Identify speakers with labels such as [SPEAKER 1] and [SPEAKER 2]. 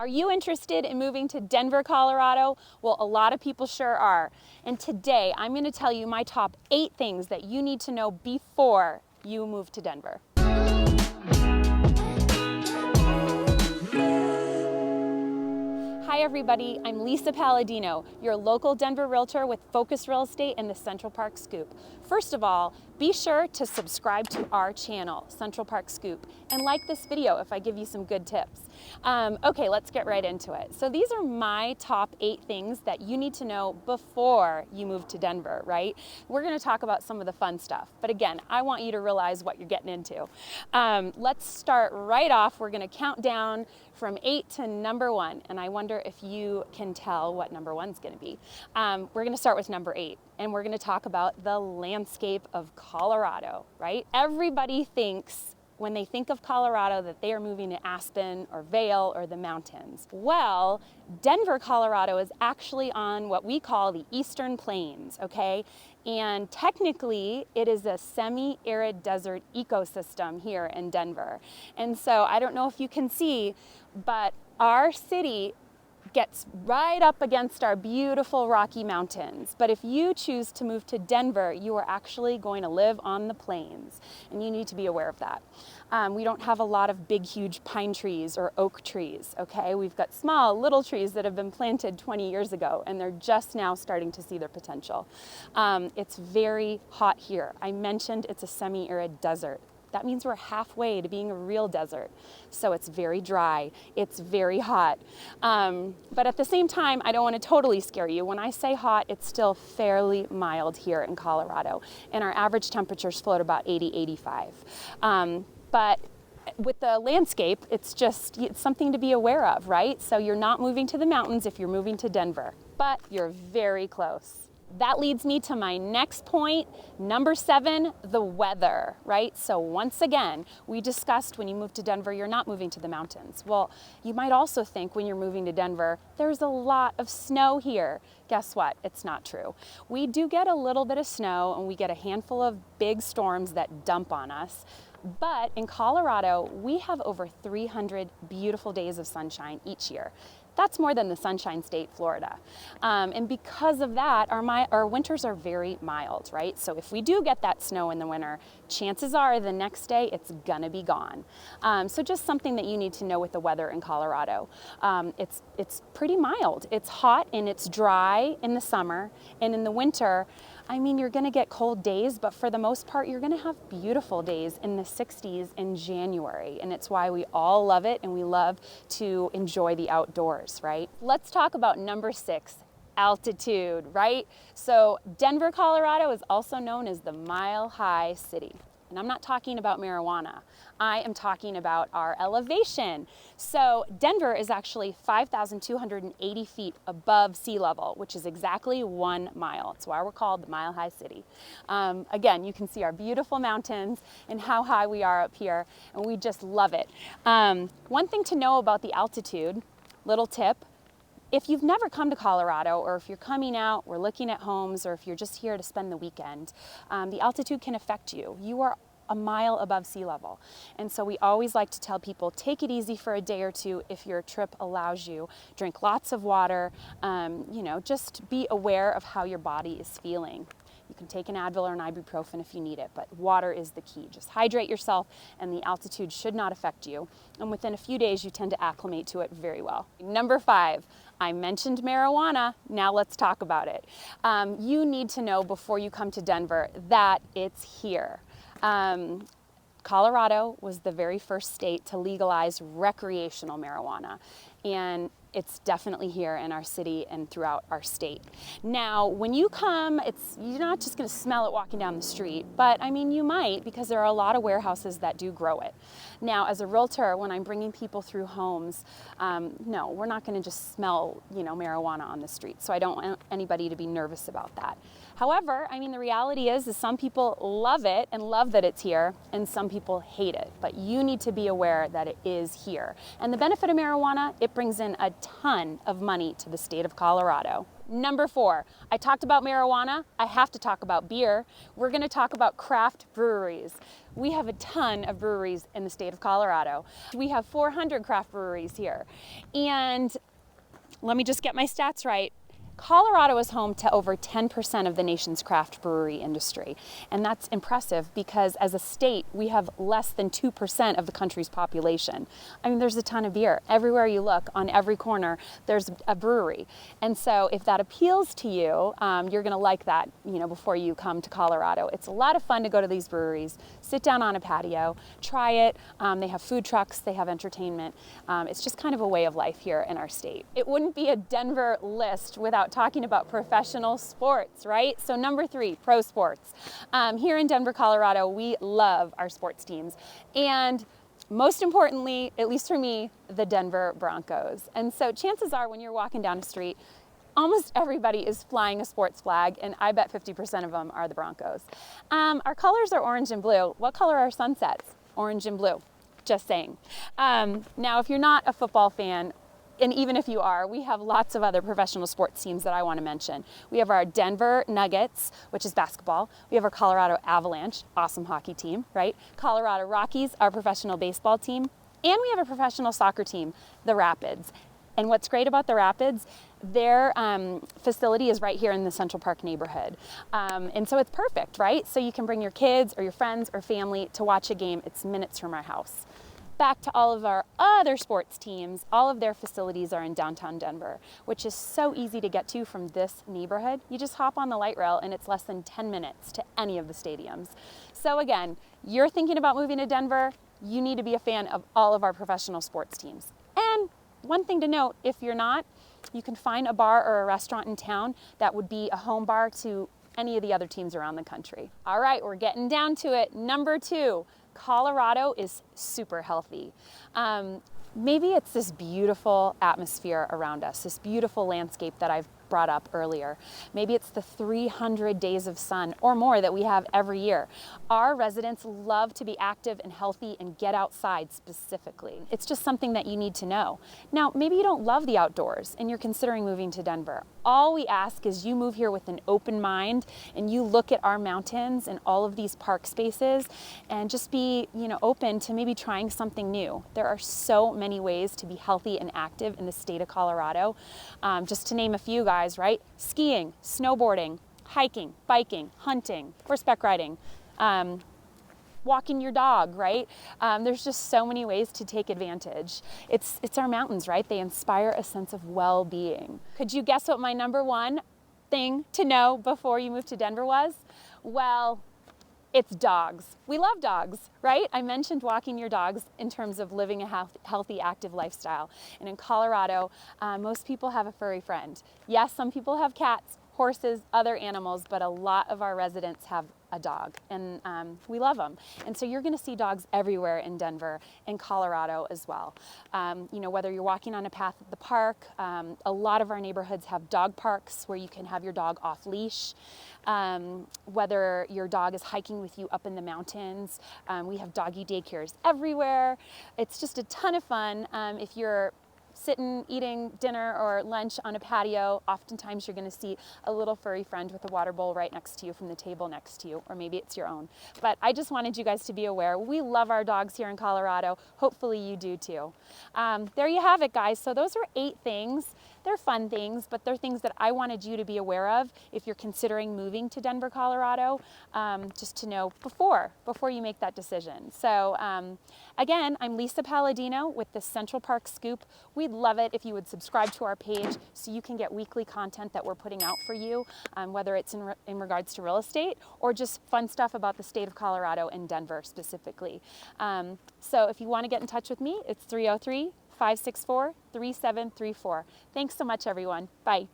[SPEAKER 1] Are you interested in moving to Denver, Colorado? Well, a lot of people sure are. And today I'm going to tell you my top 8 things that you need to know before you move to Denver. Hi everybody, I'm Lisa Palladino, your local Denver realtor with Focus Real Estate and the Central Park Scoop. First of all, be sure to subscribe to our channel, Central Park Scoop, and like this video if I give you some good tips. Okay, let's get right into it. So these are my top 8 things that you need to know before you move to Denver, right? We're going to talk about some of the fun stuff, but again, I want you to realize what you're getting into. Let's start right off. We're going to count down from 8 to number 1, and I wonder if you can tell what number 1 is going to be. We're going to start with number 8, and we're going to talk about the landscape of Colorado, right? Everybody thinks when they think of Colorado that they are moving to Aspen or Vail or the mountains. Well, Denver, Colorado is actually on what we call the Eastern Plains, okay? And technically it is a semi-arid desert ecosystem here in Denver. And so I don't know if you can see, but our city gets right up against our beautiful Rocky Mountains. But if you choose to move to Denver, you are actually going to live on the plains, and you need to be aware of that. We don't have a lot of big, huge pine trees or oak trees, okay? We've got small, little trees that have been planted 20 years ago, and they're just now starting to see their potential. It's very hot here. I mentioned it's a semi-arid desert. That means we're halfway to being a real desert. So it's very dry, it's very hot. But at the same time, I don't want to totally scare you. When I say hot, it's still fairly mild here in Colorado. And our average temperatures float about 80, 85. But with the landscape, it's something to be aware of, right? So you're not moving to the mountains if you're moving to Denver, but you're very close. That leads me to my next point, number 7, the weather, right? So once again, we discussed when you move to Denver, you're not moving to the mountains. Well, you might also think when you're moving to Denver, there's a lot of snow here. Guess what? It's not true. We do get a little bit of snow, and we get a handful of big storms that dump on us. But in Colorado, we have over 300 beautiful days of sunshine each year. That's more than the Sunshine State, Florida. And because of that, our winters are very mild, right? So if we do get that snow in the winter, chances are the next day it's gonna be gone. So just something that you need to know with the weather in Colorado. It's pretty mild. It's hot and it's dry in the summer, and in the winter, I mean, you're gonna get cold days, but for the most part, you're gonna have beautiful days in the 60s in January. And it's why we all love it, and we love to enjoy the outdoors, right? Let's talk about number 6, altitude, right? So Denver, Colorado is also known as the Mile High City. And I'm not talking about marijuana. I am talking about our elevation. So Denver is actually 5,280 feet above sea level, which is exactly 1 mile. That's why we're called the Mile High City. Again, you can see our beautiful mountains and how high we are up here, and we just love it. One thing to know about the altitude, little tip, if you've never come to Colorado, or if you're coming out, we're looking at homes, or if you're just here to spend the weekend, the altitude can affect you. You are a mile above sea level. And so we always like to tell people, take it easy for a day or two if your trip allows you. Drink lots of water, just be aware of how your body is feeling. You can take an Advil or an ibuprofen if you need it, but water is the key. Just hydrate yourself, and the altitude should not affect you. And within a few days, you tend to acclimate to it very well. Number 5, I mentioned marijuana. Now let's talk about it. You need to know before you come to Denver that it's here. Colorado was the very first state to legalize recreational marijuana, and it's definitely here in our city and throughout our state. Now, when you come, you're not just gonna smell it walking down the street, but I mean, you might, because there are a lot of warehouses that do grow it. Now, as a realtor, when I'm bringing people through homes, no, we're not gonna just smell, marijuana on the street. So I don't want anybody to be nervous about that. However, I mean, the reality is some people love it and love that it's here, and some people hate it. But you need to be aware that it is here. And the benefit of marijuana, it brings in a ton of money to the state of Colorado. Number 4, I talked about marijuana. I have to talk about beer. We're going to talk about craft breweries. We have a ton of breweries in the state of Colorado. We have 400 craft breweries here. And let me just get my stats right. Colorado is home to over 10% of the nation's craft brewery industry. And that's impressive because as a state, we have less than 2% of the country's population. I mean, there's a ton of beer. Everywhere you look, on every corner, there's a brewery. And so if that appeals to you, you're gonna like that, before you come to Colorado. It's a lot of fun to go to these breweries, sit down on a patio, try it. They have food trucks, they have entertainment. It's just kind of a way of life here in our state. It wouldn't be a Denver list without talking about professional sports, right? So number 3, pro sports. Here in Denver, Colorado, we love our sports teams. And most importantly, at least for me, the Denver Broncos. And so chances are when you're walking down the street, almost everybody is flying a sports flag, and I bet 50% of them are the Broncos. Our colors are orange and blue. What color are sunsets? Orange and blue. Just saying. Now, if you're not a football fan, and even if you are, we have lots of other professional sports teams that I want to mention. We have our Denver Nuggets, which is basketball. We have our Colorado Avalanche, awesome hockey team, right? Colorado Rockies, our professional baseball team. And we have a professional soccer team, the Rapids. And what's great about the Rapids, their facility is right here in the Central Park neighborhood. And so it's perfect, right? So you can bring your kids or your friends or family to watch a game. It's minutes from our house. Back to all of our other sports teams, all of their facilities are in downtown Denver, which is so easy to get to from this neighborhood. You just hop on the light rail and it's less than 10 minutes to any of the stadiums. So again, you're thinking about moving to Denver, you need to be a fan of all of our professional sports teams. And one thing to note, if you're not, you can find a bar or a restaurant in town that would be a home bar to any of the other teams around the country. All right, we're getting down to it. Number 2. Colorado is super healthy. Maybe it's this beautiful atmosphere around us, this beautiful landscape that I've brought up earlier. Maybe it's the 300 days of sun or more that we have every year. Our residents love to be active and healthy and get outside specifically. It's just something that you need to know. Now, maybe you don't love the outdoors and you're considering moving to Denver. All we ask is you move here with an open mind and you look at our mountains and all of these park spaces and just be, open to maybe trying something new. There are so many ways to be healthy and active in the state of Colorado. Just to name a few, guys, right? Skiing, snowboarding, hiking, biking, hunting, horseback riding, walking your dog, right? There's just so many ways to take advantage. It's our mountains, right? They inspire a sense of well-being. Could you guess what my number 1 thing to know before you move to Denver was? Well, it's dogs. We love dogs, right? I mentioned walking your dogs in terms of living a healthy, active lifestyle. And in Colorado, most people have a furry friend. Yes, some people have cats, horses, other animals, but a lot of our residents have a dog, and we love them. And so you're gonna see dogs everywhere in Denver and Colorado as well. Whether you're walking on a path at the park, a lot of our neighborhoods have dog parks where you can have your dog off leash. Whether your dog is hiking with you up in the mountains, we have doggy daycares everywhere. It's just a ton of fun. If you're sitting eating dinner or lunch on a patio, oftentimes you're going to see a little furry friend with a water bowl right next to you from the table next to you, or maybe it's your own. But I just wanted you guys to be aware. We love our dogs here in Colorado. Hopefully you do too. There you have it, guys. So those are 8 things. They're fun things, but they're things that I wanted you to be aware of if you're considering moving to Denver, Colorado, just to know before you make that decision. So again, I'm Lisa Palladino with the Central Park Scoop. We'd love it if you would subscribe to our page so you can get weekly content that we're putting out for you, whether it's in regards to real estate or just fun stuff about the state of Colorado and Denver specifically. So if you want to get in touch with me, it's 303-564-3734. Thanks so much, everyone. Bye.